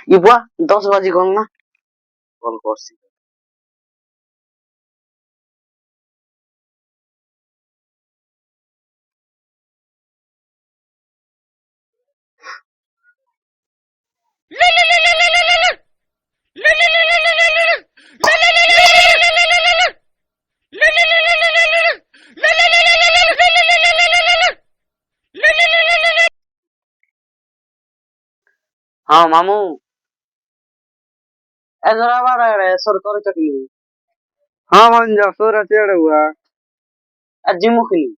ইবুয়া 10 বাজি কল না কল করছি हाँ मामू ऐसा बार आ रहा है सरकारी चाकरी हाँ भंजा सोरा चढ़ हुआ जिमू खिली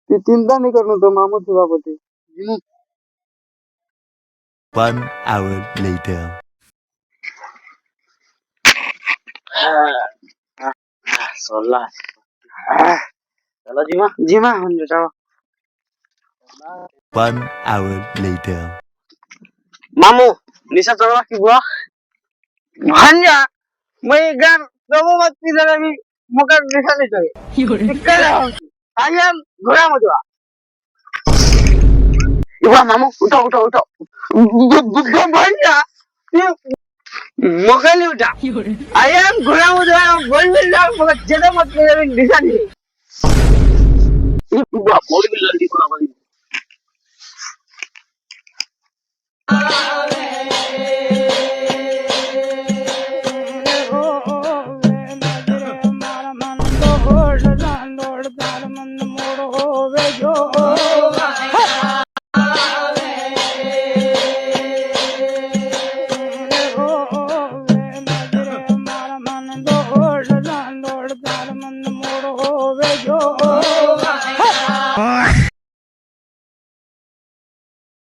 तू चिंता नहीं करना तो मामू सभापति जिमू 1 hour later. सोला चलो जिमा जिमा भंजा जाओ 1 hour later. मामू निशा चलो की बुआ भंजा मैं घर प्रभु मत की तरह भी मुकर दिखा नहीं चाहिए आई एम घोड़ा मजवा इबुआ मामू उठो उठो उठो भंजा मकली उठा आई एम घोड़ा मजवा बोल मिल जाओ मगर ज्यादा मत की तरह दिखा नहीं इबुआ बोल भी लड़ी को आवाज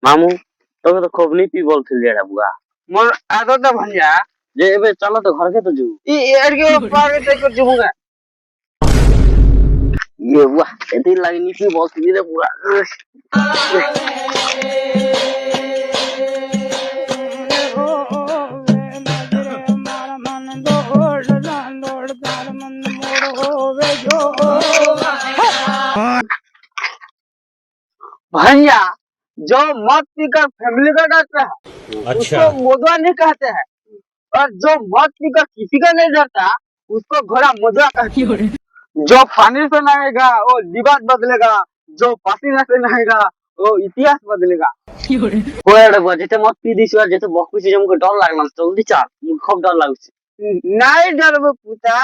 मामू তোকে তো খুব নিপি বলছিল এটা বুয়া मोर आदत है भंजा যে এবে চলো তো ঘরকে তো যাবো ये एड के पागे ते कर जुबूंगा ये बुआ এতে লাগে নিপি বলছিল রে বুয়া भंजा जो मत पीकर फैमिली का डरता है अच्छा। उसको मोदवा नहीं कहते हैं और जो मत पीकर किसी का नहीं डरता उसको घोड़ा मोदवा कहते हैं जो पानी से नहाएगा वो लिबास बदलेगा जो पसीना से नहाएगा वो इतिहास बदलेगा ওরে বুয়া যেতে মত পি দিছ আর যেতে বক পিছি আমাকে ডর লাগলাম জলদি চাল মুখ খুব ডর লাগছে नहीं डरबो पुता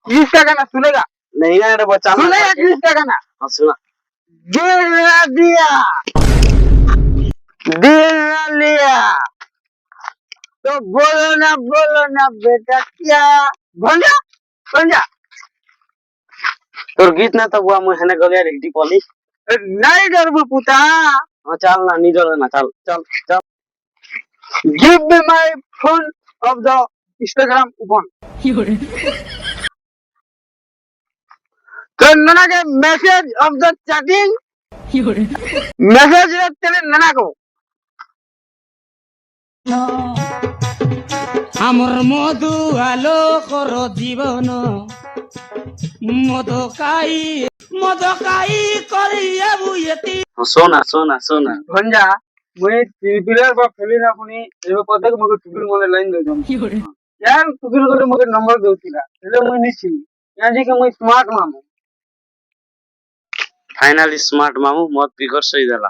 किसका गाना सुनेगा नहीं ना रे बच्चा सुनेगा किसका गाना हाँ सुना दिल ना दिया दिल ना लिया तो बोलो ना बेटा क्या भंजा भंजा তোর গীত না তো বুয়া মুই হেনে গলিয়া রেডি পলি नहीं डरबो पुता हाँ चल ना नी डरे ना चल चल चल give me my phone of the Instagram open तो नना के message of the chatting message तेरे नना को আমার মধু আলো কর জীবন মদকাই করিয়া বুয়েতি हाँ सोना सोना सोना भंजा मुझे टिपिलर पर फेली ना खुनी एबे पता के मगे टिपिल मोने लाइन दे दम यार टिपिल को मगे नंबर देउतिला एले मुई निछि यार जी के मुई स्मार्ट मामू फाइनली स्मार्ट मामू मत पी कर सही देला